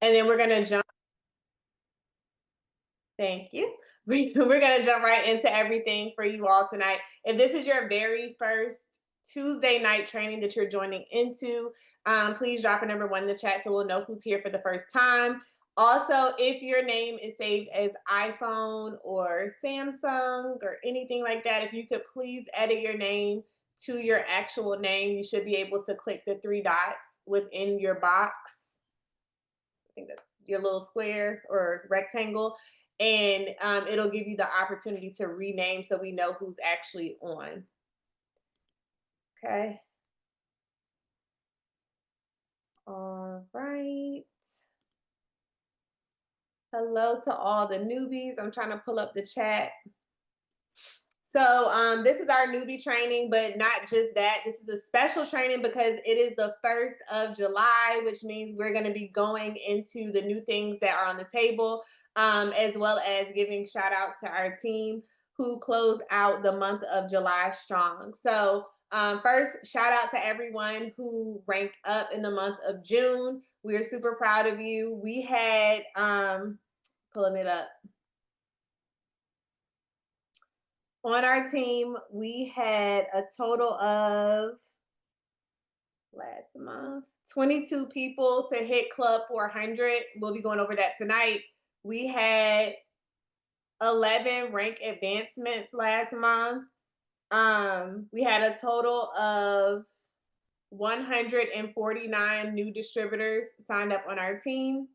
And then we're going to jump. Thank you. We're going to jump right into everything for you all tonight. If this is your very first Tuesday night training that you're joining into, please drop a number 1 in the chat so we'll know who's here for the first time. Also, if your name is saved as iPhone or Samsung or anything like that, if you could please edit your name to your actual name, you should be able to click the 3 dots within your box. I think that's your little square or rectangle, and it'll give you the opportunity to rename so we know who's actually on. Okay. All right. Hello to all the newbies. I'm trying to pull up the chat. So this is our newbie training, but not just that. This is a special training because it is the 1st of July, which means we're going to be going into the new things that are on the table, as well as giving shout outs to our team who closed out the month of July strong. So first, shout out to everyone who ranked up in the month of June. We are super proud of you. We had, pulling it up. On our team, we had a total of, last month, 22 people to hit Club 400. We'll be going over that tonight. We had 11 rank advancements last month. We had a total of 149 new distributors signed up on our team.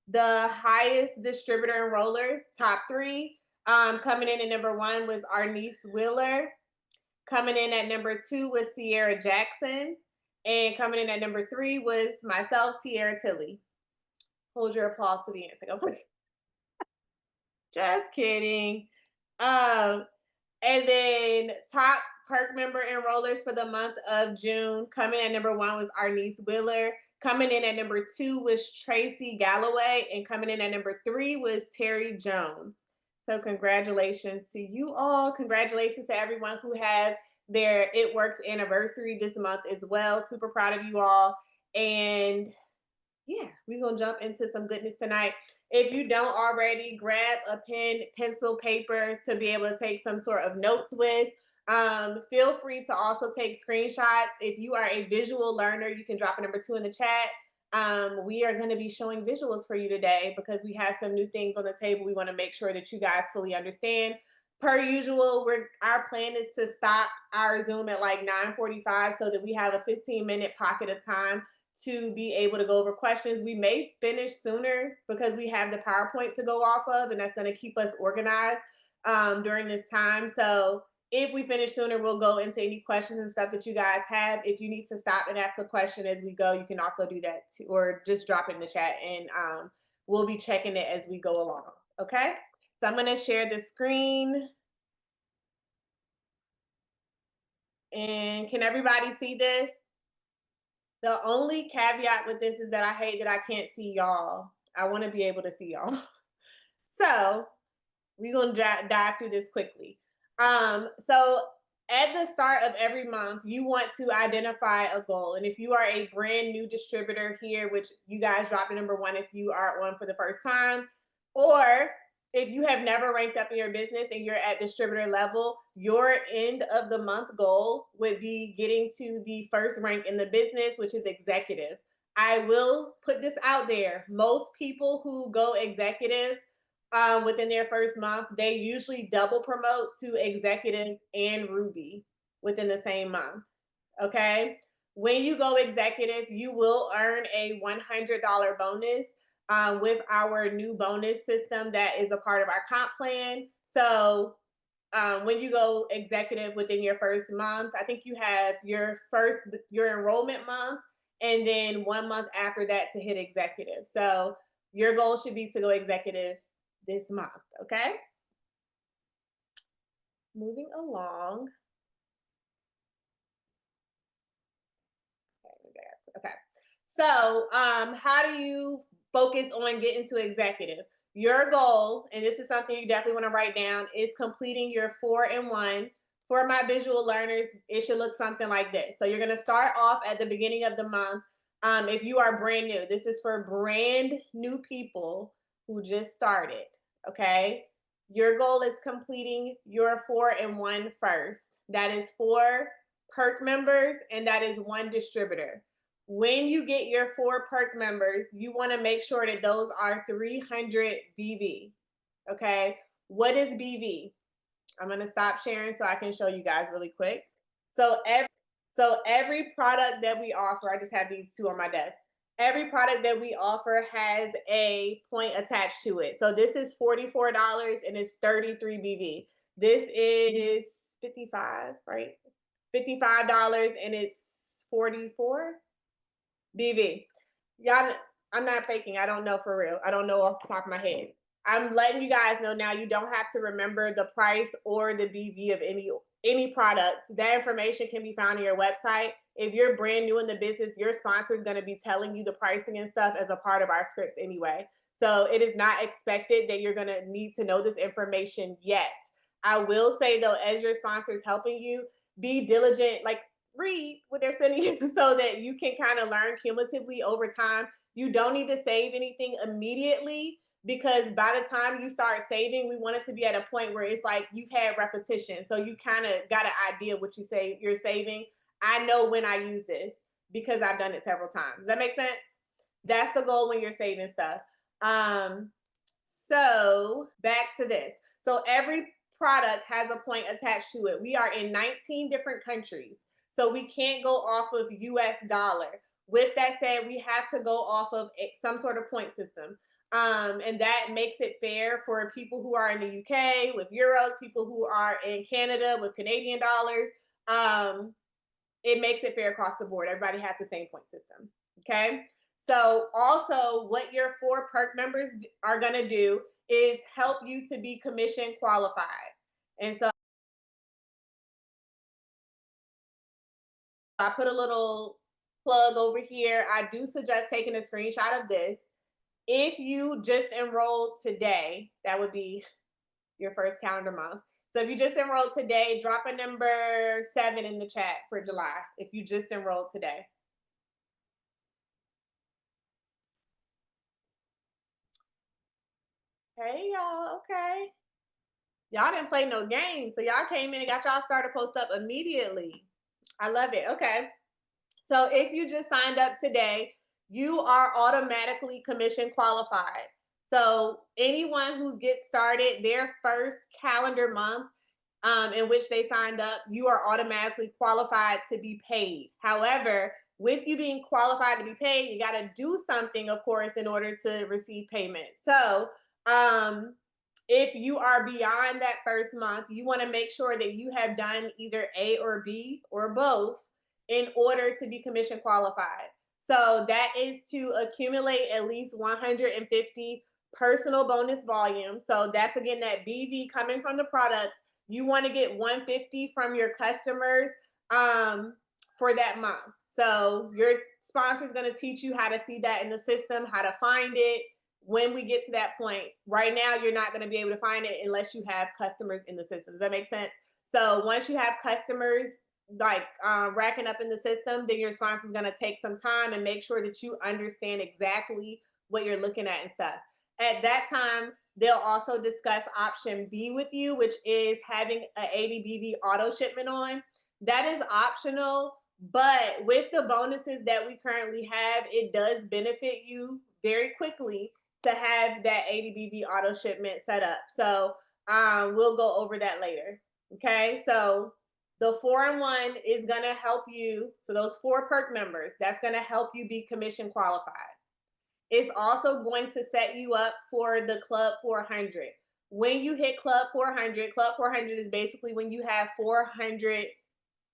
The highest distributor enrollers, top 3, coming in at number 1 was Arnice Wheeler. Coming in at number 2 was Sierra Jackson. And coming in at number 3 was myself, Tiara Tilley. Hold your applause to the end. Just kidding. And then top perk member enrollers for the month of June, coming at number 1 was Arnice Wheeler. Coming in at number 2 was Tracy Galloway, and coming in at number 3 was Terry Jones. So congratulations to you all. Congratulations to everyone who have their It Works anniversary this month as well. Super proud of you all. And yeah, we're going to jump into some goodness tonight. If you don't already, grab a pen, pencil, paper to be able to take some sort of notes with. Feel free to also take screenshots. If you are a visual learner, you can drop a number 2 in the chat. We are going to be showing visuals for you today because we have some new things on the table. We want to make sure that you guys fully understand. Per usual, our plan is to stop our Zoom at like 9:45 so that we have a 15-minute pocket of time to be able to go over questions. We may finish sooner because we have the PowerPoint to go off of, and that's going to keep us organized during this time. So if we finish sooner, we'll go into any questions and stuff that you guys have. If you need to stop and ask a question as we go, you can also do that too, or just drop it in the chat, and we'll be checking it as we go along. Okay? So I'm going to share the screen. And can everybody see this? The only caveat with this is that I hate that I can't see y'all. I want to be able to see y'all. So we're going to dive through this quickly. So at the start of every month, you want to identify a goal. And if you are a brand new distributor here, which you guys drop the number 1 if you are on for the first time, or if you have never ranked up in your business and you're at distributor level, your end of the month goal would be getting to the first rank in the business, which is executive. I will put this out there. Most people who go executive within their first month, they usually double promote to executive and Ruby within the same month. Okay. When you go executive, you will earn a $100 bonus with our new bonus system that is a part of our comp plan. So when you go executive within your first month, I think you have your enrollment month, and then 1 month after that to hit executive. So your goal should be to go executive this month. Okay. Moving along. Okay. So how do you focus on getting to executive? Your goal, and this is something you definitely want to write down, is completing your 4-in-1. For my visual learners, it should look something like this. So you're going to start off at the beginning of the month If you are brand new, this is for brand new people who just started. Okay. Your goal is completing your 4-in-1 first. That is 4 perk members and that is 1 distributor. When you get your 4 perk members, you want to make sure that those are 300 BV. Okay. What is BV? I'm going to stop sharing so I can show you guys really quick. So every product that we offer, I just have these two on my desk. Every product that we offer has a point attached to it. So this is $44 and it's 33 BV. This is 55, right? $55 and it's 44 BV. Y'all, I'm not faking. I don't know for real. I don't know off the top of my head. I'm letting you guys know now you don't have to remember the price or the BV of any product. That information can be found on your website. If you're brand new in the business, your sponsor is going to be telling you the pricing and stuff as a part of our scripts anyway. So it is not expected that you're going to need to know this information yet. I will say though, as your sponsor is helping you, be diligent, like read what they're sending you so that you can kind of learn cumulatively over time. You don't need to save anything immediately because by the time you start saving, we want it to be at a point where it's like you've had repetition. So you kind of got an idea what you say you're saving. I know when I use this because I've done it several times. Does that make sense? That's the goal when you're saving stuff. So back to this. So every product has a point attached to it. We are in 19 different countries. So we can't go off of US dollar. With that said, we have to go off of some sort of point system. And that makes it fair for people who are in the UK with euros, people who are in Canada with Canadian dollars. It makes it fair across the board. Everybody has the same point system. Okay. So also what your 4 perk members are going to do is help you to be commission qualified. And so I put a little plug over here. I do suggest taking a screenshot of this. If you just enrolled today, that would be your first calendar month. So if you just enrolled today, drop a number 7 in the chat for July if you just enrolled today. Hey, y'all. Okay. Y'all didn't play no games. So y'all came in and got y'all starter post up immediately. I love it. Okay. So if you just signed up today, you are automatically commission qualified. So anyone who gets started their first calendar month in which they signed up, you are automatically qualified to be paid. However, with you being qualified to be paid, you got to do something, of course, in order to receive payment. So if you are beyond that first month, you want to make sure that you have done either A or B or both in order to be commission qualified. So that is to accumulate at least 150 personal bonus volume. So that's again that BV coming from the products. You want to get 150 from your customers for that month. So your sponsor is going to teach you how to see that in the system, how to find it when we get to that point. Right now, you're not going to be able to find it unless you have customers in the system. Does that make sense? So once you have customers like racking up in the system, then your sponsor is going to take some time and make sure that you understand exactly what you're looking at and stuff. At that time, they'll also discuss option B with you, which is having an 80 BV auto shipment on. That is optional, but with the bonuses that we currently have, it does benefit you very quickly to have that 80 BV auto shipment set up. So we'll go over that later. Okay, so the 4-in-1 is going to help you. So those 4 perk members, that's going to help you be commission qualified. It's also going to set you up for the Club 400. When you hit Club 400 is basically when you have 400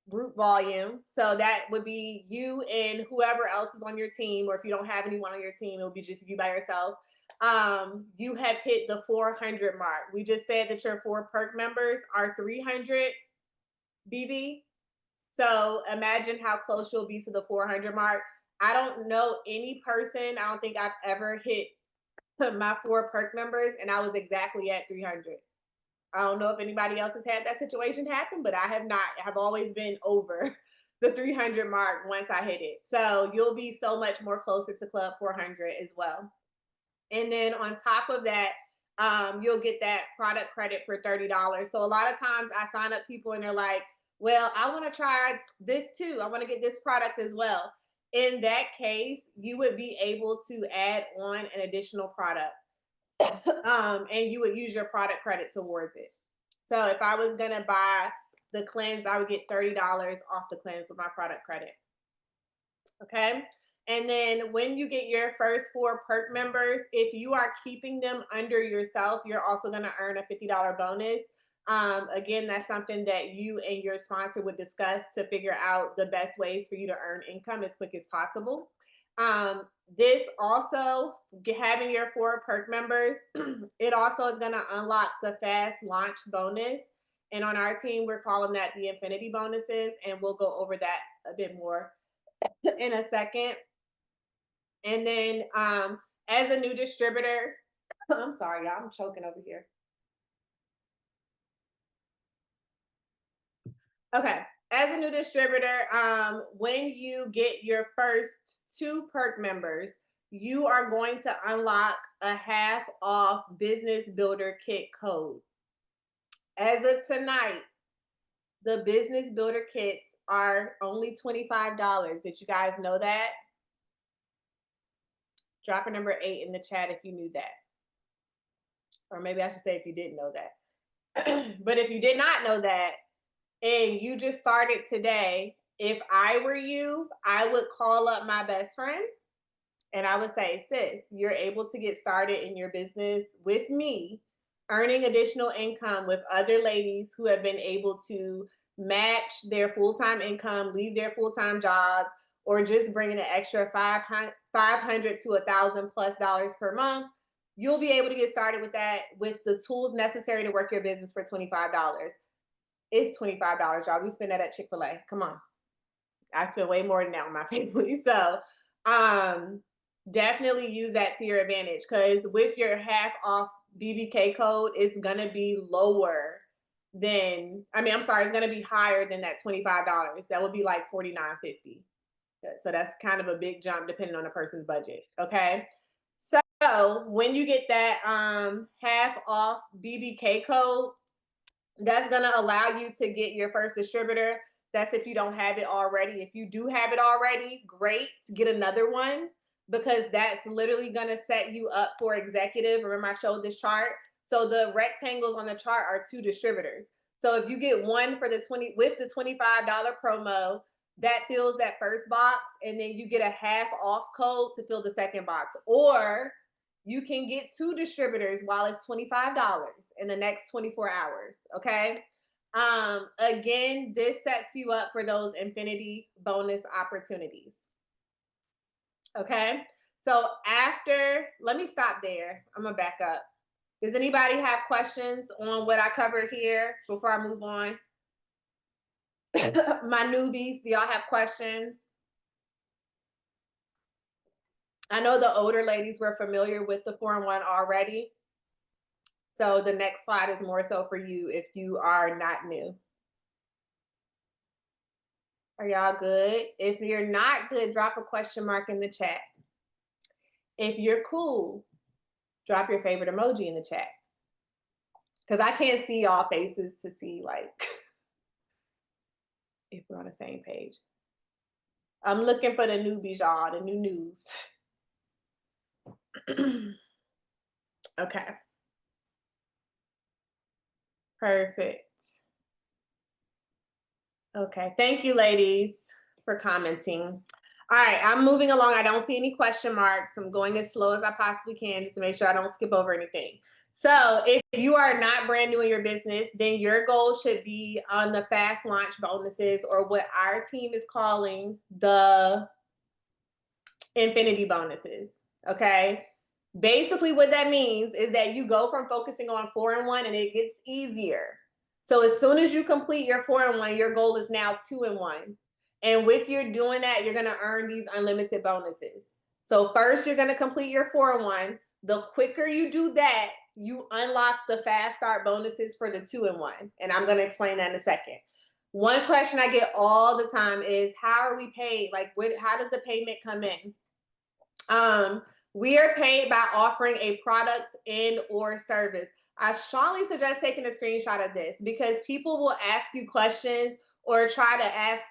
group volume. So that would be you and whoever else is on your team, or if you don't have anyone on your team, it would be just you by yourself. You have hit the 400 mark. We just said that your 4 perk members are 300 BV. So imagine how close you'll be to the 400 mark. I don't know any person, I don't think I've ever hit my 4 perk members and I was exactly at 300. I don't know if anybody else has had that situation happen, but I have not. I have always been over. the 300 mark once I hit it. So you'll be so much more closer to Club 400 as well. And then on top of that, you'll get that product credit for $30. So a lot of times I sign up people and they're like, well, I want to try this too. I want to get this product as well. In that case, you would be able to add on an additional product and you would use your product credit towards it. So if I was going to buy the cleanse, I would get $30 off the cleanse with my product credit. Okay. And then when you get your first 4 perk members, if you are keeping them under yourself, you're also going to earn a $50 bonus. Again, that's something that you and your sponsor would discuss to figure out the best ways for you to earn income as quick as possible. This also, having your 4 perk members, it also is going to unlock the fast launch bonus. And on our team, we're calling that the infinity bonuses. And we'll go over that a bit more in a second. And then as a new distributor, I'm sorry, y'all, I'm choking over here. Okay. As a new distributor, when you get your first 2 perk members, you are going to unlock a half off business builder kit code. As of tonight, the business builder kits are only $25. Did you guys know that? Drop a number 8 in the chat if you knew that. Or maybe I should say if you didn't know that. But if you did not know that and you just started today, if I were you, I would call up my best friend and I would say, sis, you're able to get started in your business with me, earning additional income with other ladies who have been able to match their full-time income, leave their full-time jobs, or just bringing an extra $500 to $1,000+ per month. You'll be able to get started with that with the tools necessary to work your business for $25. It's $25, y'all. We spend that at Chick-fil-A. Come on. I spend way more than that with my family. So definitely use that to your advantage, because with your half off BBK code, it's going to be lower than, it's going to be higher than that $25. That would be like $49.50. So that's kind of a big jump depending on the person's budget. Okay. So when you get that half off BBK code, that's going to allow you to get your first distributor. That's if you don't have it already. If you do have it already, great, get another one, because that's literally going to set you up for executive. Remember I showed this chart. So the rectangles on the chart are 2 distributors. So if you get one for the with the $25 promo, that fills that first box, and then you get a half off code to fill the second box. Or you can get 2 distributors while it's $25 in the next 24 hours. Okay. Again, this sets you up for those infinity bonus opportunities. Okay. So let me stop there. I'm gonna back up. Does anybody have questions on what I covered here before I move on? My newbies, do y'all have questions? I know the older ladies were familiar with the 4-in-1 already. So the next slide is more so for you if you are not new. Are y'all good? If you're not good, drop a question mark in the chat. If you're cool, drop your favorite emoji in the chat. Because I can't see y'all faces to see like if we're on the same page. I'm looking for the newbies, y'all, the new news. Okay. Perfect. Okay. Thank you, ladies, for commenting. All right. I'm moving along. I don't see any question marks. I'm going as slow as I possibly can just to make sure I don't skip over anything. So if you are not brand new in your business, then your goal should be on the fast launch bonuses, or what our team is calling the infinity bonuses. Okay. Basically what that means is that you go from focusing on 4-in-1 and it gets easier. So as soon as you complete your 4-in-1, your goal is now 2-in-1. And with you doing that, you're going to earn these unlimited bonuses. So first you're going to complete your 4-in-1. The quicker you do that, you unlock the fast start bonuses for the 2-in-1. And I'm going to explain that in a second. One question I get all the time is, how are we paid? Like, how does the payment come in? We are paid by offering a product and or service. I strongly suggest taking a screenshot of this because people will ask you questions or try to ask,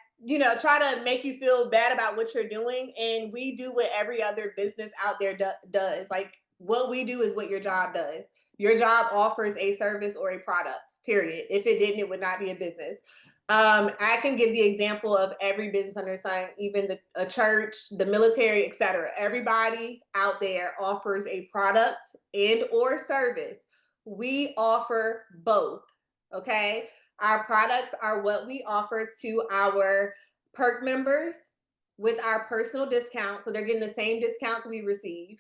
try to make you feel bad about what you're doing. And we do what every other business out there does. Like, what we do is what your job does. Your job offers a service or a product, period. If it didn't, it would not be a business. I can give the example of every business under the sun, even a church, the military, etc. Everybody out there offers a product and or service. We offer both. Okay. Our products are what we offer to our perk members with our personal discount. So they're getting the same discounts we receive.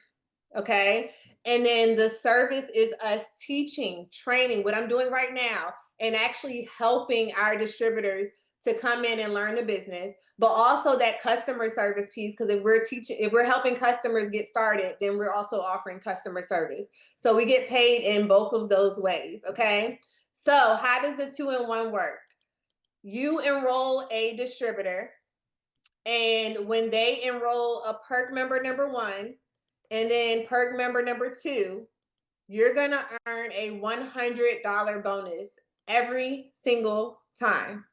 Okay. And then the service is us teaching, training, what I'm doing right now, and actually helping our distributors to come in and learn the business, but also that customer service piece. Because if we're helping customers get started, then we're also offering customer service. So we get paid in both of those ways. Okay. So how does the 2-in-1 work? You enroll a distributor, and when they enroll a perk member number 1 and then perk member number 2, you're going to earn a $100 bonus every single time.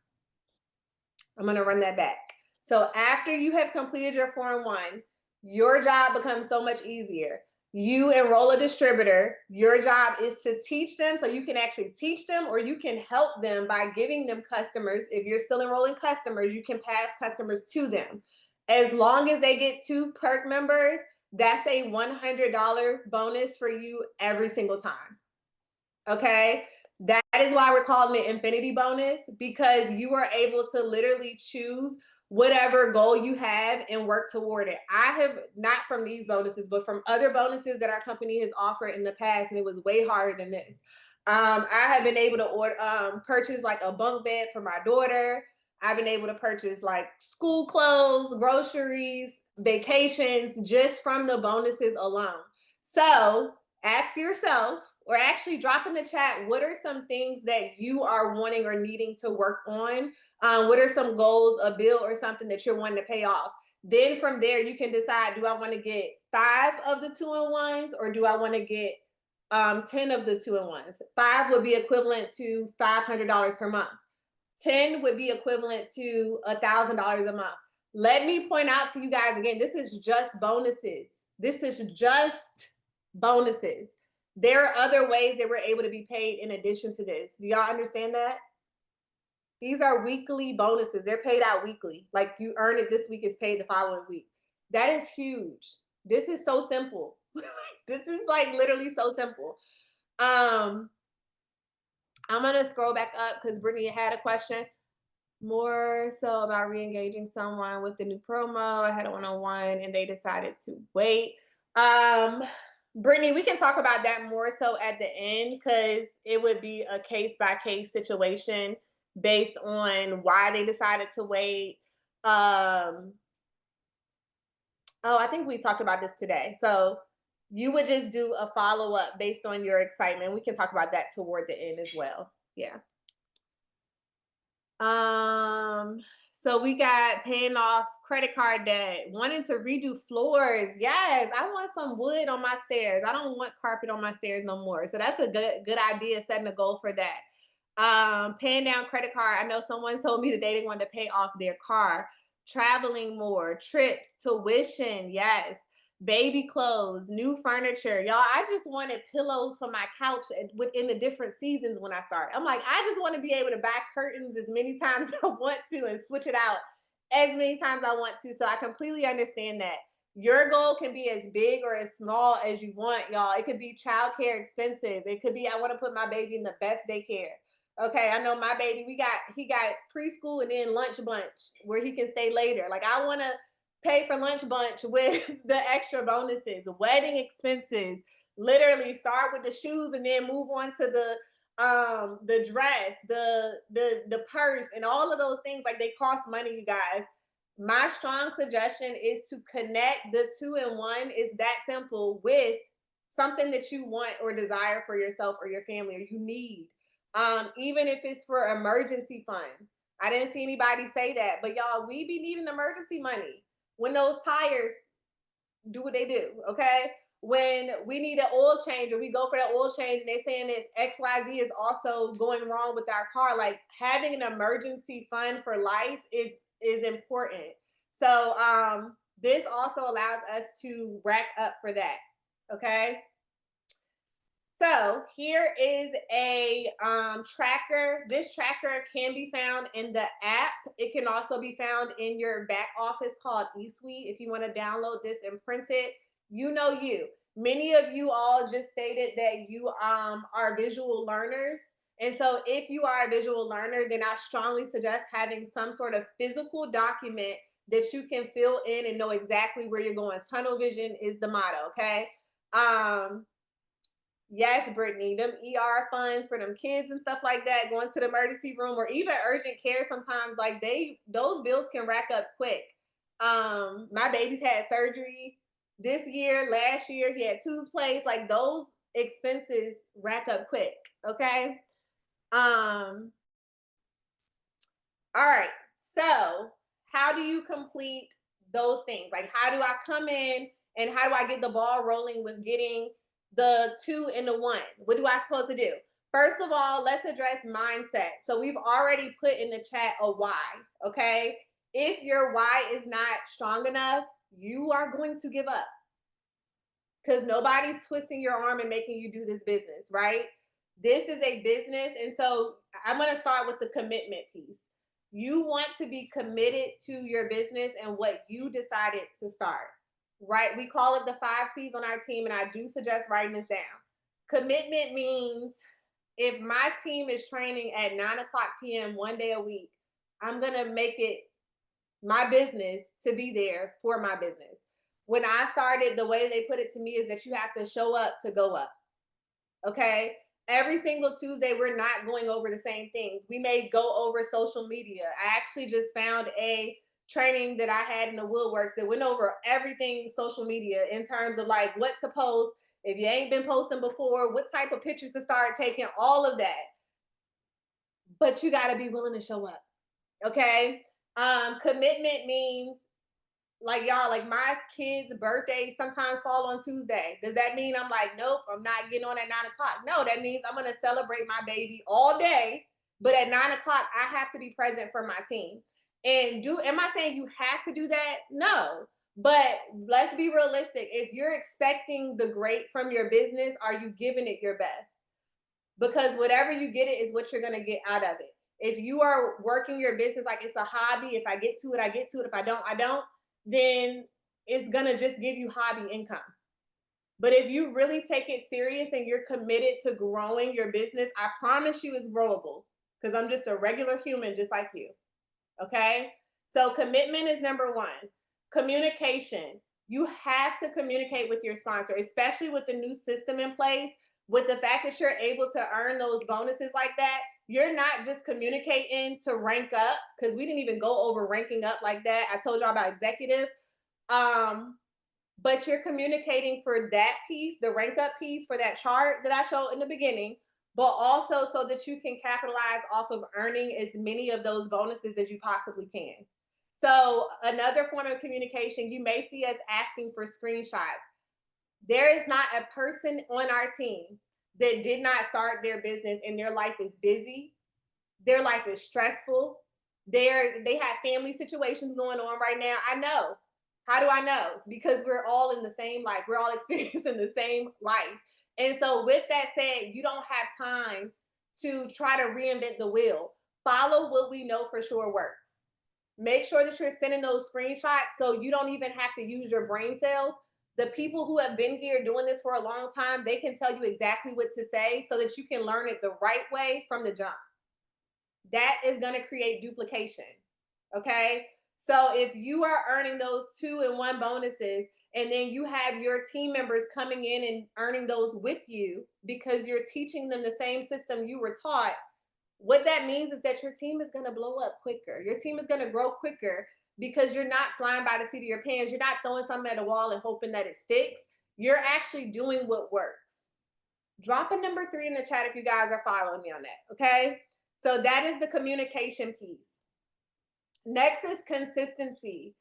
I'm going to run that back. So after you have completed your 4-in-1, your job becomes so much easier. You enroll a distributor. Your job is to teach them, so you can actually teach them, or you can help them by giving them customers. If you're still enrolling customers, you can pass customers to them. As long as they get 2 perk members, that's a $100 bonus for you every single time. Okay. That is why we're calling it infinity bonus, because you are able to literally choose whatever goal you have and work toward it. I have, not from these bonuses, but from other bonuses that our company has offered in the past, and it was way harder than this. I have been able to purchase like a bunk bed for my daughter. I've been able to purchase like school clothes, groceries, vacations, just from the bonuses alone. So ask yourself, or actually drop in the chat, what are some things that you are wanting or needing to work on? What are some goals, a bill or something that you're wanting to pay off? Then from there, you can decide, do I want to get 5 of the 2-in-1s, or do I want to get 10 of the 2-in-1s? 5 would be equivalent to $500 per month. 10 would be equivalent to $1,000 a month. Let me point out to you guys again, this is just bonuses. This is just bonuses. There are other ways that we're able to be paid in addition to this. Do y'all understand that? These are weekly bonuses. They're paid out weekly. Like, you earn it this week, it's paid the following week. That is huge. This is so simple. This is like literally so simple. I'm gonna scroll back up because Brittany had a question more so about re-engaging someone with the new promo. I had a 101 and they decided to wait. Brittany, we can talk about that more so at the end, because it would be a case-by-case situation based on why they decided to wait. Oh, I think we talked about this today. So you would just do a follow-up based on your excitement. We can talk about that toward the end as well. Yeah. So we got paying off credit card debt, wanting to redo floors. Yes, I want some wood on my stairs. I don't want carpet on my stairs no more. So that's a good idea, setting a goal for that. Paying down credit card. I know someone told me today they wanted to pay off their car. Traveling more, trips, tuition. Yes. Baby clothes, new furniture. Y'all, I just wanted pillows for my couch within the different seasons when I start. I'm like, I just want to be able to buy curtains as many times as I want to and switch it out as many times I want to. So I completely understand that. Your goal can be as big or as small as you want, y'all. It could be childcare expenses. It could be, I want to put my baby in the best daycare. Okay, I know my baby, he got preschool and then lunch bunch where he can stay later. Like, I want to pay for lunch bunch with the extra bonuses, wedding expenses. Literally start with the shoes and then move on to the dress, the purse, and all of those things. Like, they cost money, you guys. My strong suggestion is to connect the 2-in-1. It's that simple, with something that you want or desire for yourself or your family, or you need. Even if it's for emergency fund. I didn't see anybody say that. But y'all, we be needing emergency money when those tires do what they do, okay? When we need an oil change or we go for that oil change and they're saying this XYZ is also going wrong with our car, like having an emergency fund for life is important. So this also allows us to rack up for that, okay? So here is a tracker. This tracker can be found in the app. It can also be found in your back office called eSuite. If you want to download this and print it, you know you. Many of you all just stated that you are visual learners. And so if you are a visual learner, then I strongly suggest having some sort of physical document that you can fill in and know exactly where you're going. Tunnel vision is the motto, okay? Yes, Brittany, them ER funds for them kids and stuff like that, going to the emergency room or even urgent care sometimes, like those bills can rack up quick. My baby's had surgery this year, last year, he had tooth placed, like those expenses rack up quick, okay? All right, so how do you complete those things? Like, how do I come in and how do I get the ball rolling with getting the 2 and the 1? What do I supposed to do? First of all, let's address mindset. So we've already put in the chat a why, okay? If your why is not strong enough, you are going to give up because nobody's twisting your arm and making you do this business, right? This is a business. And so I'm going to start with the commitment piece. You want to be committed to your business and what you decided to start, right? We call it the 5 C's on our team, and I do suggest writing this down. Commitment means if my team is training at 9:00 p.m. one day a week, I'm going to make it my business to be there for my business. When I started, the way they put it to me is that you have to show up to go up, okay? Every single Tuesday, we're not going over the same things. We may go over social media. I actually just found a training that I had in the Woodworks that went over everything social media in terms of like what to post, if you ain't been posting before, what type of pictures to start taking, all of that. But you got to be willing to show up, okay? Commitment means like y'all, like my kids' birthdays sometimes fall on Tuesday. Does that mean I'm like, nope, I'm not getting on at 9:00? No, that means I'm gonna celebrate my baby all day, but at 9:00, I have to be present for my team. And am I saying you have to do that? No. But let's be realistic. If you're expecting the great from your business, are you giving it your best? Because whatever you get it is what you're gonna get out of it. If you are working your business like it's a hobby, if I get to it, I get to it. If I don't, I don't, then it's gonna just give you hobby income. But if you really take it serious and you're committed to growing your business, I promise you it's growable because I'm just a regular human just like you. Okay? So commitment is number 1. Communication. You have to communicate with your sponsor, especially with the new system in place, with the fact that you're able to earn those bonuses like that. You're not just communicating to rank up because we didn't even go over ranking up like that. I told y'all about executive. But you're communicating for that piece, the rank up piece for that chart that I showed in the beginning, but also so that you can capitalize off of earning as many of those bonuses as you possibly can. So another form of communication, you may see us asking for screenshots. There is not a person on our team that did not start their business and their life is busy. Their life is stressful. They have family situations going on right now. I know. How do I know? Because we're all in the same life. We're all experiencing the same life. And so with that said, you don't have time to try to reinvent the wheel. Follow what we know for sure works. Make sure that you're sending those screenshots so you don't even have to use your brain cells. The people who have been here doing this for a long time, they can tell you exactly what to say so that you can learn it the right way from the jump. That is going to create duplication. Okay? So if you are earning those 2 and 1 bonuses, and then you have your team members coming in and earning those with you because you're teaching them the same system you were taught, what that means is that your team is going to blow up quicker. Your team is going to grow quicker because you're not flying by the seat of your pants. You're not throwing something at a wall and hoping that it sticks. You're actually doing what works. Drop a number 3 in the chat if you guys are following me on that, okay? So that is the communication piece. Next is consistency.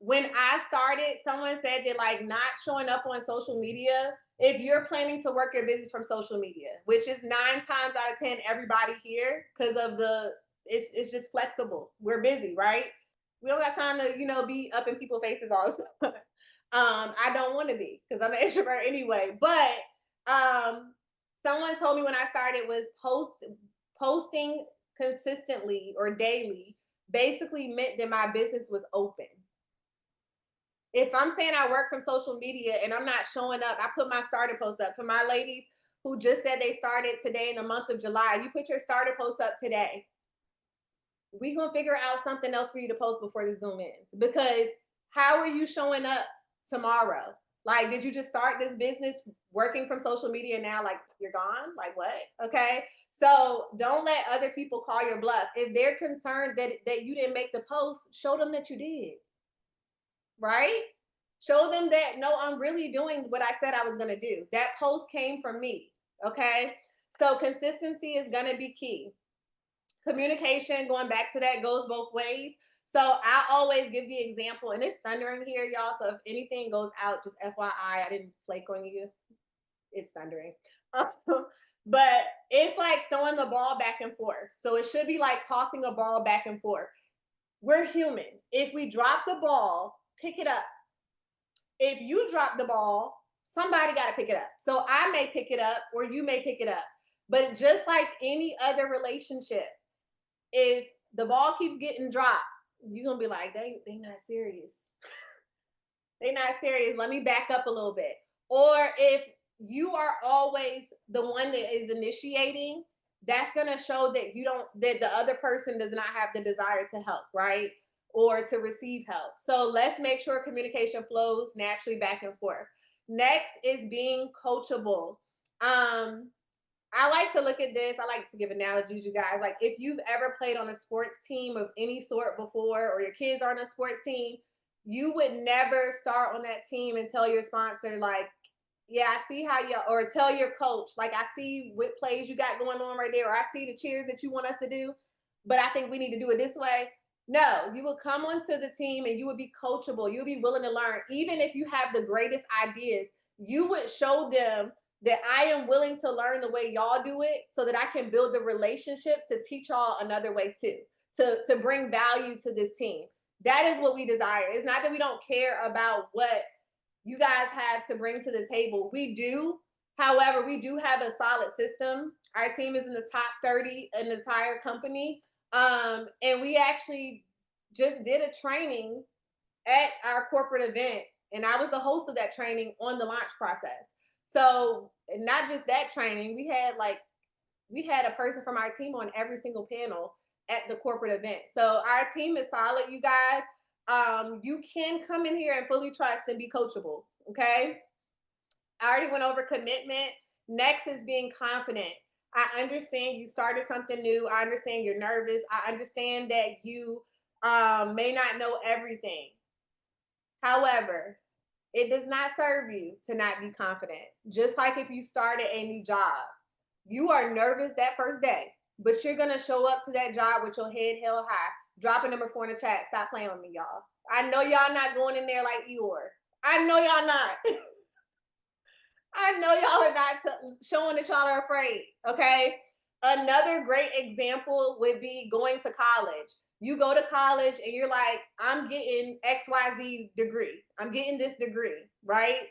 When I started, someone said that like not showing up on social media, if you're planning to work your business from social media, which is 9 times out of 10 everybody here, because of the it's just flexible. We're busy, right? We don't got time to, be up in people's faces all the time. I don't want to be because I'm an introvert anyway. But someone told me when I started was posting consistently or daily basically meant that my business was open. If I'm saying I work from social media and I'm not showing up, I put my starter post up. For my ladies who just said they started today in the month of July, you put your starter post up today. We're going to figure out something else for you to post before the Zoom ends. Because how are you showing up tomorrow? Like, did you just start this business working from social media now? Like, you're gone? Like, what? Okay. So don't let other people call your bluff. If they're concerned that you didn't make the post, show them that you did. Right? Show them that, no, I'm really doing what I said I was going to do. That post came from me. Okay. So consistency is going to be key. Communication, going back to that, goes both ways. So I always give the example, and it's thundering here, y'all. So if anything goes out, just FYI, I didn't flake on you. It's thundering. But it's like throwing the ball back and forth. So it should be like tossing a ball back and forth. We're human. If we drop the ball, pick it up. If you drop the ball, somebody got to pick it up. So I may pick it up or you may pick it up. But just like any other relationship, if the ball keeps getting dropped, you're gonna be like, they not serious. They not serious. Let me back up a little bit. Or if you are always the one that is initiating, that's gonna show that that the other person does not have the desire to help, right? Or to receive help. So let's make sure communication flows naturally back and forth. Next is being coachable. I like to look at this. I like to give analogies, you guys. Like if you've ever played on a sports team of any sort before, or your kids are on a sports team, you would never start on that team and tell your sponsor, like, yeah, I see how you, or tell your coach, like, I see what plays you got going on right there, or I see the cheers that you want us to do, but I think we need to do it this way. No, you will come onto the team and you would be coachable. You'll be willing to learn. Even if you have the greatest ideas, you would show them that I am willing to learn the way y'all do it so that I can build the relationships to teach y'all another way too, to bring value to this team. That is what we desire. It's not that we don't care about what you guys have to bring to the table. We do. However, we do have a solid system. Our team is in the top 30 in the entire company. And we actually just did a training at our corporate event, and I was the host of that training on the launch process. So not just that training, we had a person from our team on every single panel at the corporate event. So our team is solid, you guys. You can come in here and fully trust and be coachable. Okay. I already went over commitment. Next is being confident. I understand you started something new. I understand you're nervous. I understand that you may not know everything. However, it does not serve you to not be confident. Just like if you started a new job, you are nervous that first day, but you're going to show up to that job with your head held high. Drop a number 4 in the chat. Stop playing with me, y'all. I know y'all not going in there like Eeyore. I know y'all not. I know y'all are not showing that y'all are afraid, okay? Another great example would be going to college. You go to college and you're like, I'm getting XYZ degree. I'm getting this degree, right?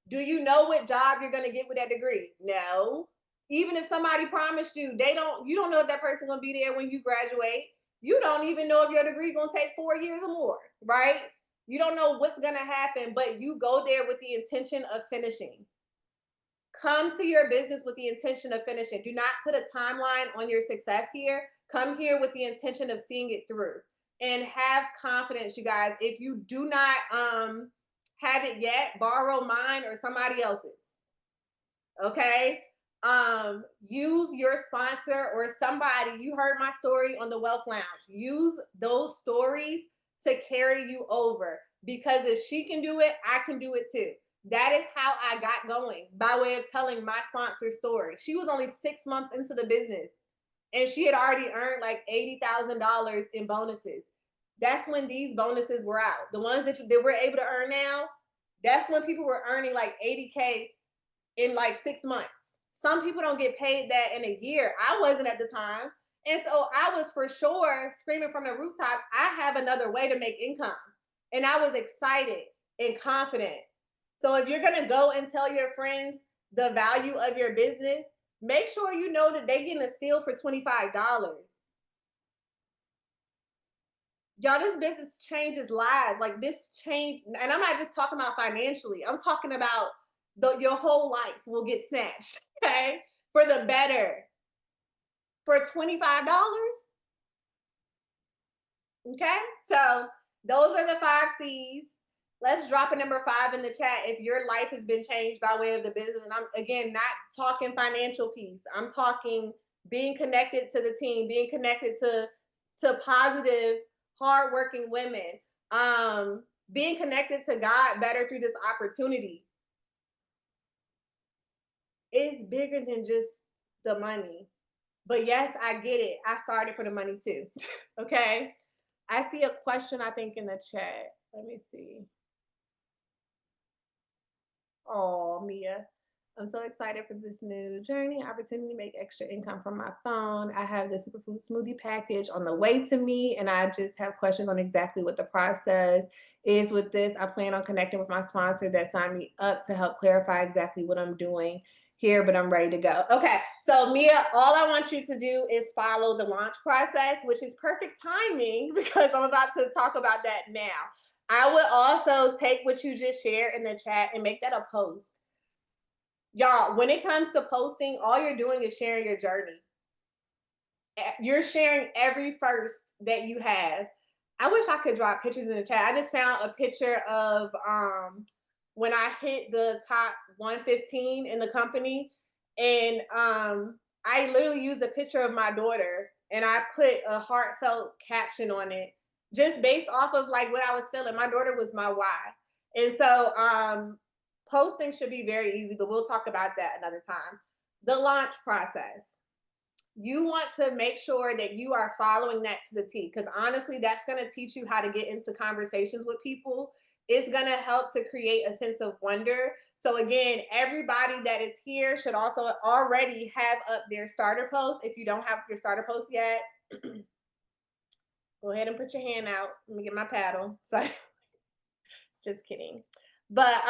Do you know what job you're going to get with that degree? No. Even if somebody promised you, you don't know if that person's going to be there when you graduate. You don't even know if your degree going to take 4 years or more, right? You don't know what's going to happen, but you go there with the intention of finishing. Come to your business with the intention of finishing. Do not put a timeline on your success here. Come here with the intention of seeing it through. And have confidence, you guys. If you do not have it yet, borrow mine or somebody else's. Okay? Use your sponsor or somebody. You heard my story on the Wealth Lounge. Use those stories to carry you over. Because if she can do it, I can do it too. That is how I got going, by way of telling my sponsor's story. She was only 6 months into the business. and she had already earned like $80,000 in bonuses. That's when these bonuses were out. The ones that we're able to earn now, that's when people were earning like 80K in like 6 months. Some people don't get paid that in a year. I wasn't at the time. And so I was for sure screaming from the rooftops, I have another way to make income. And I was excited and confident. So if you're going to go and tell your friends the value of your business, make sure you know that they're getting a steal for $25. Y'all, this business changes lives. Like this change, and I'm not just talking about financially. I'm talking about your whole life will get snatched, okay? For the better. For $25. Okay? So those are the 5 C's. Let's drop a number 5 in the chat if your life has been changed by way of the business. And I'm again not talking financial piece. I'm talking being connected to the team, being connected to positive, hardworking women, being connected to God better through this opportunity. It's bigger than just the money. But yes, I get it. I started for the money too. Okay. I see a question, I think, in the chat. Let me see. Oh, Mia. I'm so excited for this new journey, opportunity to make extra income from my phone. I have the superfood smoothie package on the way to me, and I just have questions on exactly what the process is with this. I plan on connecting with my sponsor that signed me up to help clarify exactly what I'm doing here, but I'm ready to go. Okay, so Mia, all I want you to do is follow the launch process, which is perfect timing because I'm about to talk about that now. I would also take what you just shared in the chat and make that a post. Y'all, when it comes to posting, all you're doing is sharing your journey. You're sharing every first that you have. I wish I could drop pictures in the chat. I just found a picture of when I hit the top 115 in the company, and I literally used a picture of my daughter and I put a heartfelt caption on it just based off of like what I was feeling. My daughter was my why. And so posting should be very easy, but we'll talk about that another time. The launch process. You want to make sure that you are following that to the T, because honestly, that's going to teach you how to get into conversations with people. It's going to help to create a sense of wonder. So again, everybody that is here should also already have up their starter post. If you don't have your starter post yet, go ahead and put your hand out. Let me get my paddle. So just kidding. But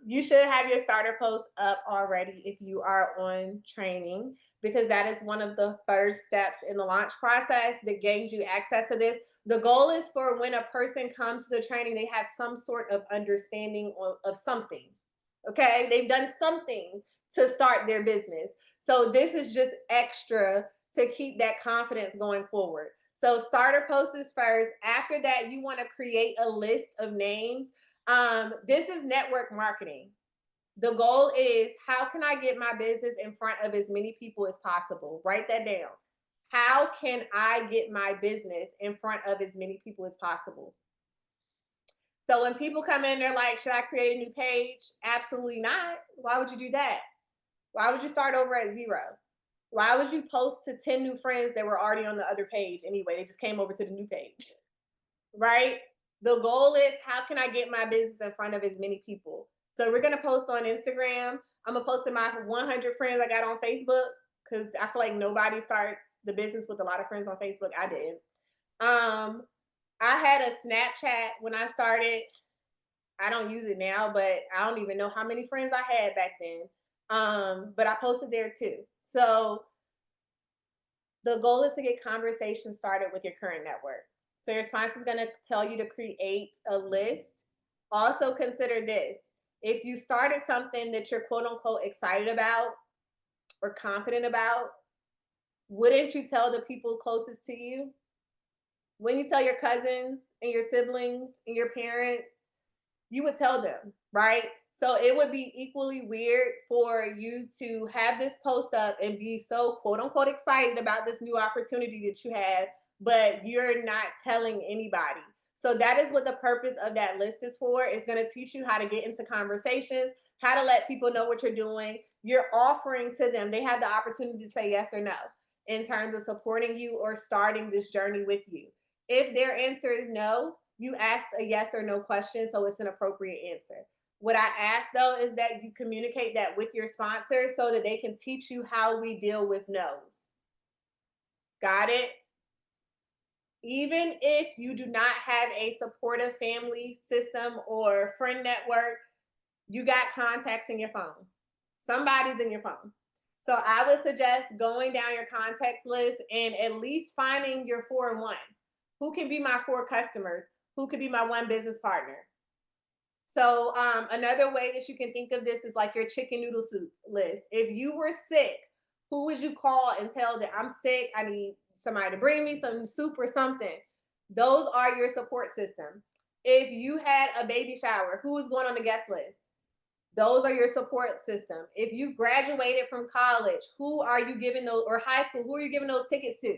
you should have your starter post up already if you are on training, because that is one of the first steps in the launch process that gains you access to this. The goal is for when a person comes to the training, they have some sort of understanding of something. Okay, they've done something to start their business. So this is just extra to keep that confidence going forward. So starter post is first. After that, you want to create a list of names. This is network marketing. The goal is, how can I get my business in front of as many people as possible? Write that down. How can I get my business in front of as many people as possible? So when people come in, they're like, should I create a new page? Absolutely not. Why would you do that? Why would you start over at 0? Why would you post to 10 new friends that were already on the other page anyway? They just came over to the new page, right? The goal is, how can I get my business in front of as many people? So we're going to post on Instagram. I'm going to post to my 100 friends I got on Facebook, because I feel like nobody starts the business with a lot of friends on Facebook. I didn't. I had a Snapchat when I started. I don't use it now, but I don't even know how many friends I had back then. But I posted there too. So the goal is to get conversations started with your current network. So your sponsor is going to tell you to create a list. Also consider this. If you started something that you're quote unquote excited about or confident about, wouldn't you tell the people closest to you? When you tell your cousins and your siblings and your parents, you would tell them, right? So it would be equally weird for you to have this post up and be so quote unquote excited about this new opportunity that you have, but you're not telling anybody. So that is what the purpose of that list is for. It's going to teach you how to get into conversations, how to let people know what you're doing. You're offering to them. They have the opportunity to say yes or no. in terms of supporting you or starting this journey with you. If their answer is no, you ask a yes or no question, so it's an appropriate answer. What I ask though is that you communicate that with your sponsor so that they can teach you how we deal with no's. Got it? Even if you do not have a supportive family system or friend network, you got contacts in your phone. Somebody's in your phone. So I would suggest going down your contacts list and at least finding your 4 and 1. Who can be my 4 customers? Who could be my 1 business partner? So another way that you can think of this is like your chicken noodle soup list. If you were sick, who would you call and tell that I'm sick? I need somebody to bring me some soup or something. Those are your support system. If you had a baby shower, who is going on the guest list? Those are your support system. If you graduated from college, who are you giving those, or high school, who are you giving those tickets to?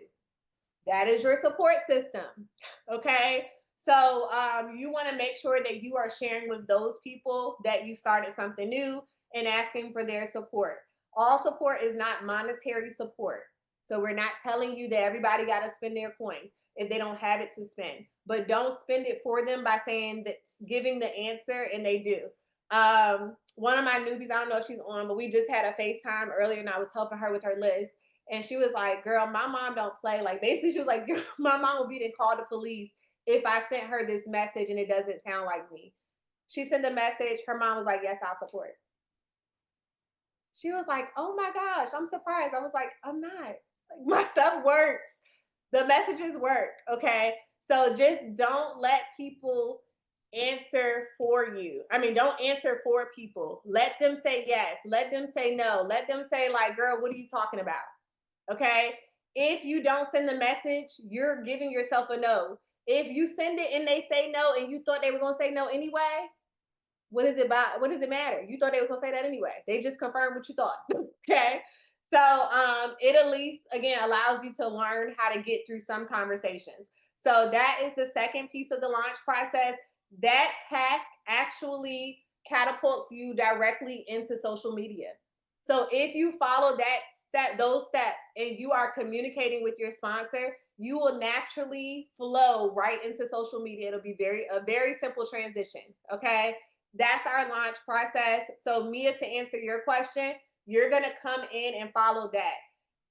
That is your support system. Okay. So you want to make sure that you are sharing with those people that you started something new and asking for their support. All support is not monetary support. So we're not telling you that everybody got to spend their coins if they don't have it to spend. But don't spend it for them by saying that, giving the answer, and they do. One of my newbies, I don't know if she's on, but we just had a FaceTime earlier and I was helping her with her list. And she was like, girl, my mom don't play. Like, basically, she was like, my mom will be to call the police if I sent her this message and it doesn't sound like me. She sent the message. Her mom was like, yes, I'll support. She was like, oh my gosh, I'm surprised. I was like, I'm not. Like, my stuff works. The messages work. Okay. So just don't let people answer for you. I mean, don't answer for people. Let them say yes. Let them say no. Let them say, like, girl, what are you talking about? Okay. If you don't send the message, you're giving yourself a no. If you send it and they say no and you thought they were going to say no anyway, what is it about? What does it matter? You thought they was going to say that anyway. They just confirmed what you thought. Okay. So it at least, again, allows you to learn how to get through some conversations. So that is the second piece of the launch process. That task actually catapults you directly into social media. So if you follow those steps and you are communicating with your sponsor, you will naturally flow right into social media. It'll be a very simple transition. Okay. That's our launch process. So Mia, to answer your question, you're going to come in and follow that.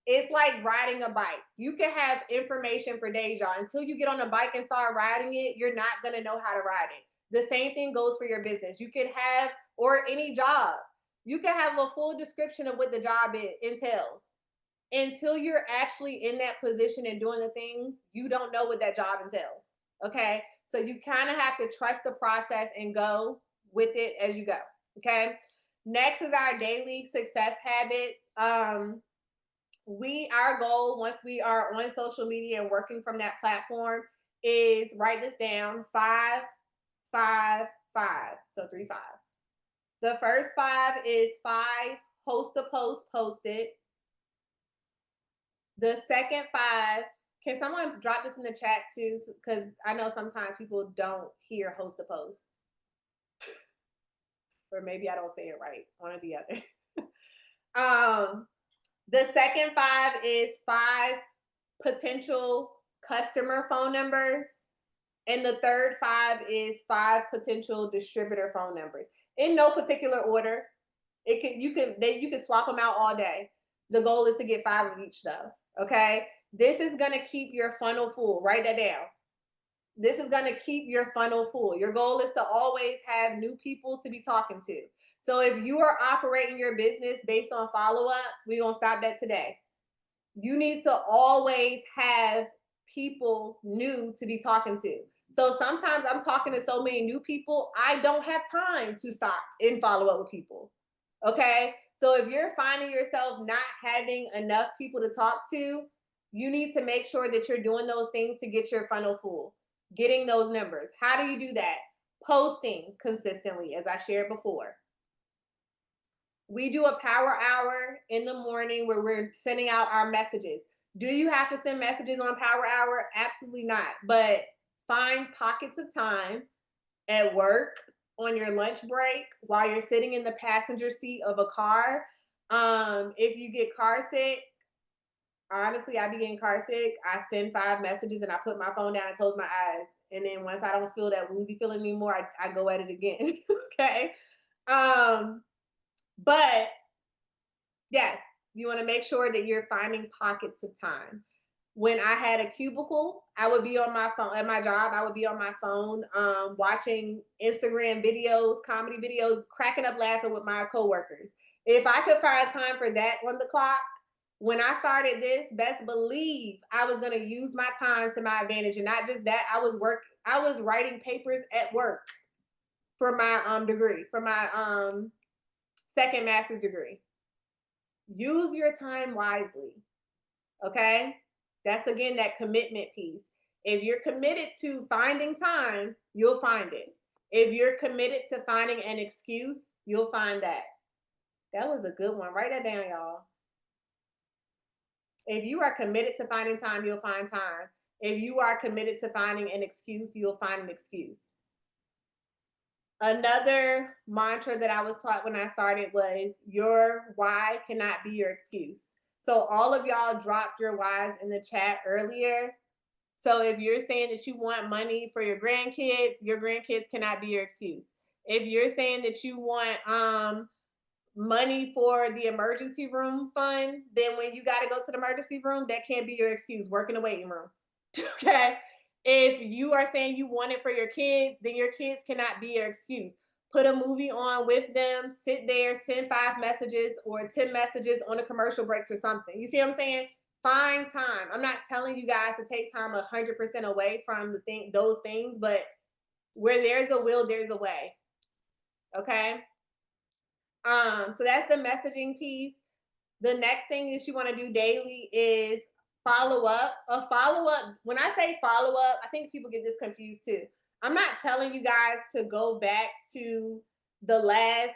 It's like riding a bike. You can have information for days, y'all. Until you get on a bike and start riding it, you're not going to know how to ride it. The same thing goes for your business. You can have, or any job, you can have a full description of what the job entails. Until you're actually in that position and doing the things, you don't know what that job entails. Okay. So you kind of have to trust the process and go with it as you go. Okay. Next is our daily success habits. Our goal, once we are on social media and working from that platform, is, write this down: 5, 5, 5. So 3 5s. The first 5 is 5 host a post posted. The second 5, can someone drop this in the chat too? Because I know sometimes people don't hear host a post. Or maybe I don't say it right, one or the other. The second 5 is 5 potential customer phone numbers. And the third 5 is 5 potential distributor phone numbers. In no particular order. You can swap them out all day. The goal is to get 5 of each though. Okay. This is going to keep your funnel full. Write that down. This is going to keep your funnel full. Your goal is to always have new people to be talking to. So if you are operating your business based on follow-up, we're going to stop that today. You need to always have people new to be talking to. So sometimes I'm talking to so many new people, I don't have time to stop and follow up with people. Okay. So if you're finding yourself not having enough people to talk to, you need to make sure that you're doing those things to get your funnel full, getting those numbers. How do you do that? Posting consistently, as I shared before. We do a power hour in the morning where we're sending out our messages. Do you have to send messages on power hour? Absolutely not. But find pockets of time at work, on your lunch break, while you're sitting in the passenger seat of a car. If you get car sick, Honestly, I be getting car sick. I send 5 messages and I put my phone down and close my eyes. And then once I don't feel that woozy feeling anymore, I go at it again. Okay. Um, but yes, you want to make sure that you're finding pockets of time. When I had a cubicle, I would be on my phone at my job. I would be on my phone, watching Instagram videos, comedy videos, cracking up laughing with my coworkers. If I could find time for that on the clock, when I started this, best believe I was gonna use my time to my advantage. And not just that, I was writing papers at work for my degree, for my second master's degree. Use your time wisely. Okay. That's again that commitment piece. If you're committed to finding time, you'll find it. If you're committed to finding an excuse, you'll find that. That was a good one. Write that down, y'all. If you are committed to finding time, you'll find time. If you are committed to finding an excuse, you'll find an excuse. Another mantra that I was taught when I started was your why cannot be your excuse. So all of y'all dropped your whys in the chat earlier. So if you're saying that you want money for your grandkids cannot be your excuse. If you're saying that you want money for the emergency room fund, then when you got to go to the emergency room, that can't be your excuse. Work in the waiting room. Okay. If you are saying you want it for your kids, then your kids cannot be your excuse. Put a movie on with them, sit there, send 5 messages or 10 messages on the commercial breaks or something. You see what I'm saying? Find time. I'm not telling you guys to take time 100% away from those things, but where there's a will, there's a way. Okay. So that's the messaging piece. The next thing that you want to do daily is follow up. A follow up, when I say follow up, I think people get this confused too. I'm not telling you guys to go back to the last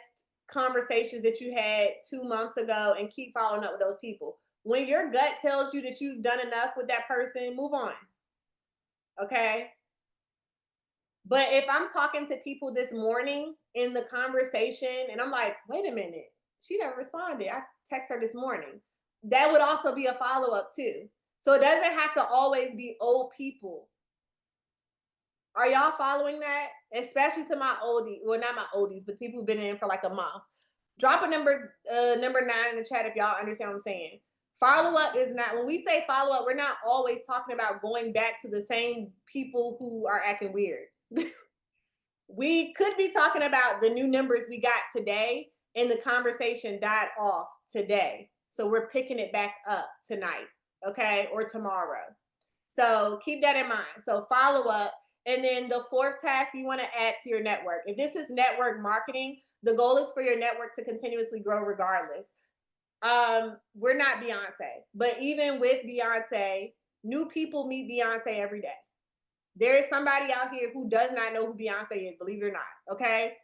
conversations that you had 2 months ago and keep following up with those people. When your gut tells you that you've done enough with that person, move on. Okay. But if I'm talking to people this morning in the conversation and I'm like, wait a minute, she never responded. I text her this morning. That would also be a follow up too. So it doesn't have to always be old people. Are y'all following that? Especially to my oldies, well, not my oldies, but people who've been in for like a month. Drop a number 9 in the chat if y'all understand what I'm saying. Follow up is not, when we say follow up, we're not always talking about going back to the same people who are acting weird. We could be talking about the new numbers we got today and the conversation died off today. So we're picking it back up tonight, okay, or tomorrow. So keep that in mind. So follow up. And then the fourth task you want to add to your network. If this is network marketing, the goal is for your network to continuously grow regardless. We're not Beyonce, but even with Beyonce, new people meet Beyonce every day. There is somebody out here who does not know who Beyonce is, believe it or not. Okay.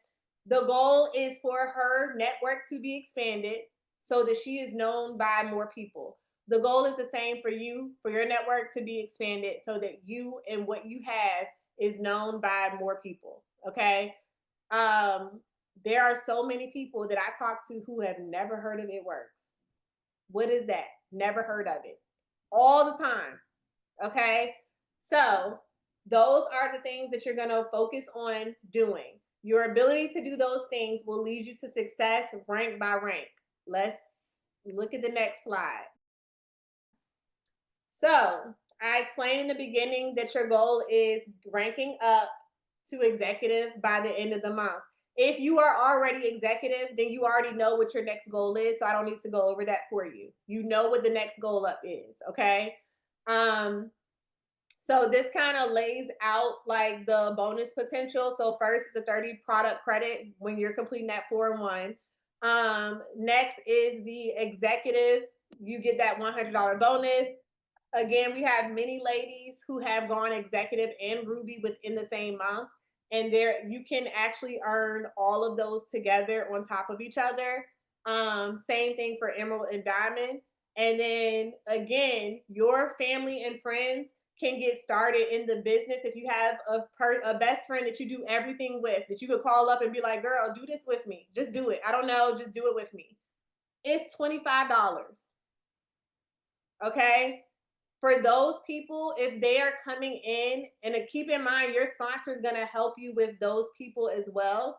The goal is for her network to be expanded so that she is known by more people. The goal is the same for you, for your network to be expanded so that you and what you have is known by more people. Okay. There are so many people that I talk to who have never heard of It Works. What is that? Never heard of it. All the time. Okay. So those are the things that you're going to focus on doing. Your ability to do those things will lead you to success rank by rank. Let's look at the next slide. So I explained in the beginning that your goal is ranking up to executive by the end of the month. If you are already executive, then you already know what your next goal is. So I don't need to go over that for you. You know what the next goal up is. Okay. So this kind of lays out like the bonus potential. So first it's a 30 product credit when you're completing that 4-in-1. Next is the executive. You get that $100 bonus. Again, we have many ladies who have gone executive and Ruby within the same month. And there you can actually earn all of those together on top of each other. Same thing for Emerald and Diamond. And then again, your family and friends can get started in the business. If you have a best friend that you do everything with, that you could call up and be like, girl, do this with me. Just do it. I don't know. Just do it with me. It's $25. Okay. For those people, if they are coming in, and keep in mind, your sponsor is going to help you with those people as well.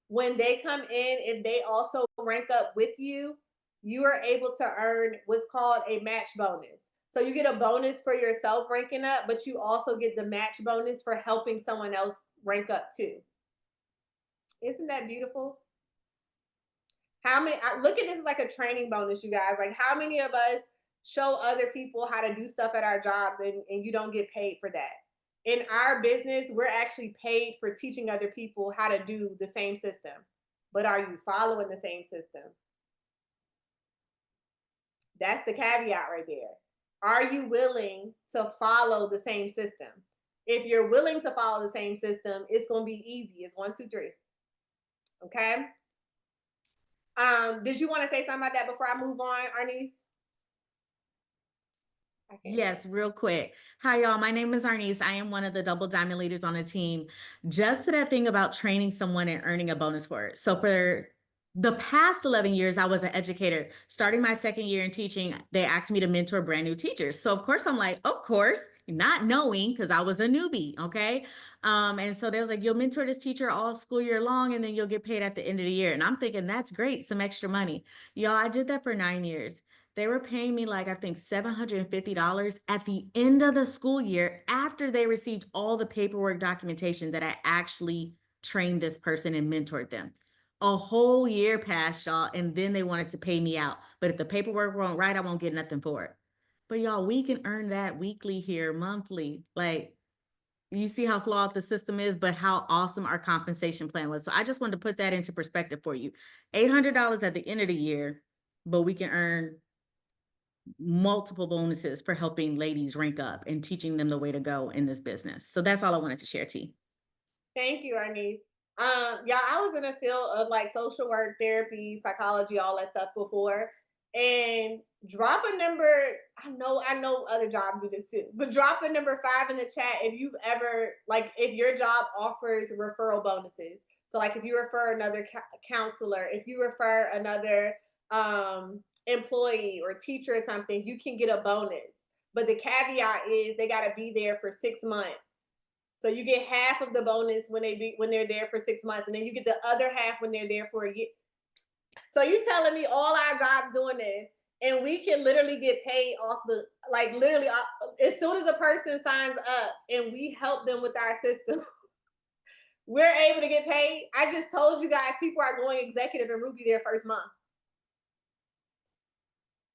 When they come in, if they also rank up with you, you are able to earn what's called a match bonus. So you get a bonus for yourself ranking up, but you also get the match bonus for helping someone else rank up too. Isn't that beautiful? How many, look at this as like a training bonus, you guys. Like, how many of us show other people how to do stuff at our jobs, and you don't get paid for that? In our business, we're actually paid for teaching other people how to do the same system. But are you following the same system? That's the caveat right there. Are you willing to follow the same system? If you're willing to follow the same system, it's going to be easy. It's 1, 2, 3. Okay. Did you want to say something about that before I move on, Arnice? Yes, real quick. Hi, y'all. My name is Arnice. I am one of the double diamond leaders on the team. Just to that thing about training someone and earning a bonus for it. So for the past 11 years, I was an educator. Starting my second year in teaching, they asked me to mentor brand new teachers. So of course, I'm like, of course, not knowing because I was a newbie. Okay. And so they was like, you'll mentor this teacher all school year long, and then you'll get paid at the end of the year. And I'm thinking, that's great, some extra money. Y'all, I did that for 9 years. They were paying me like, I think, $750 at the end of the school year after they received all the paperwork documentation that I actually trained this person and mentored them. A whole year passed, y'all, and then they wanted to pay me out. But if the paperwork won't right, I won't get nothing for it. But y'all, we can earn that weekly here, monthly. Like, you see how flawed the system is, but how awesome our compensation plan was. So I just wanted to put that into perspective for you. $800 at the end of the year, but we can earn multiple bonuses for helping ladies rank up and teaching them the way to go in this business. So that's all I wanted to share, T. Thank you, Arnice. Yeah, I was in a field of like social work, therapy, psychology, all that stuff before. And drop a number. I know other jobs do this too, but drop a number 5 in the chat if you've ever, like, if your job offers referral bonuses. So like if you refer another counselor, if you refer another employee or teacher or something, you can get a bonus. But the caveat is they got to be there for 6 months. So you get half of the bonus when they're there for 6 months, and then you get the other half when they're there for a year. So you telling me all our jobs doing this, and we can literally get paid off the, like, literally as soon as a person signs up and we help them with our system, we're able to get paid. I just told you guys people are going executive and Ruby their first month.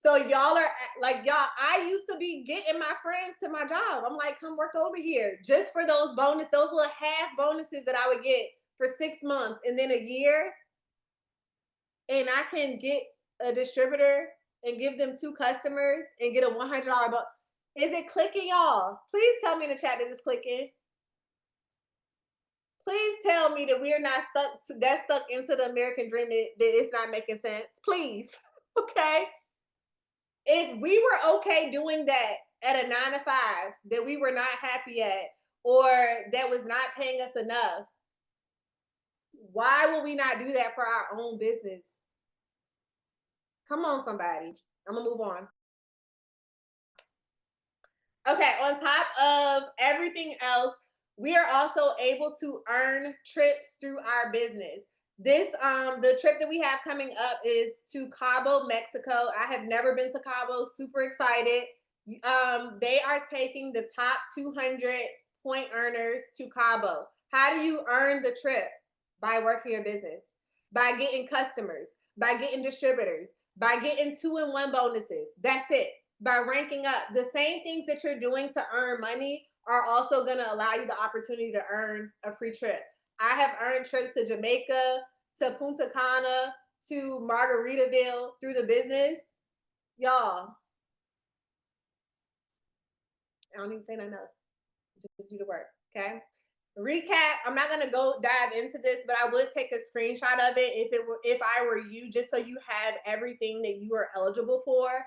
So y'all are like, y'all, I used to be getting my friends to my job. I'm like, come work over here just for those those little half bonuses that I would get for 6 months and then a year. And I can get a distributor and give them 2 customers and get a $100 bonus. Is it clicking, y'all? Please tell me in the chat that it's clicking. Please tell me that we're not stuck into the American dream, that it's not making sense. Please. Okay. If we were okay doing that at a 9 to 5 that we were not happy at, or that was not paying us enough, why would we not do that for our own business? Come on, somebody. I'm gonna move on. Okay, on top of everything else, we are also able to earn trips through our business. This the trip that we have coming up is to Cabo, Mexico. I have never been to Cabo, super excited. They are taking the top 200 point earners to Cabo. How do you earn the trip? By working your business, by getting customers, by getting distributors, by getting 2-in-1 bonuses. That's it. By ranking up. The same things that you're doing to earn money are also going to allow you the opportunity to earn a free trip. I have earned trips to Jamaica, to Punta Cana, to Margaritaville through the business. Y'all, I don't even say nothing else. Just do the work, okay? Recap, I'm not going to go dive into this, but I would take a screenshot of it if I were you, just so you have everything that you are eligible for.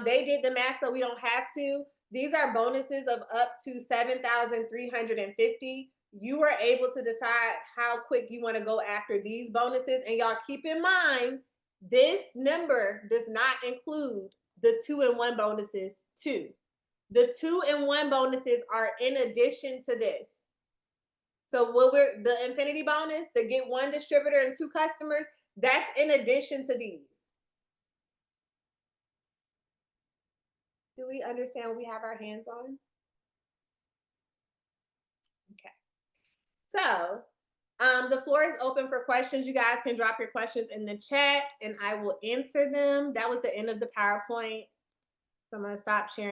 They did the math so we don't have to. These are bonuses of up to 7,350. You are able to decide how quick you want to go after these bonuses. And y'all keep in mind, this number does not include the 2-in-1 bonuses too. The 2-in-1 bonuses are in addition to this. So what we're the infinity bonus, to get 1 distributor and 2 customers, that's in addition to these. Do we understand what we have our hands on? Okay. So the floor is open for questions. You guys can drop your questions in the chat and I will answer them. That was the end of the PowerPoint. So I'm going to stop sharing.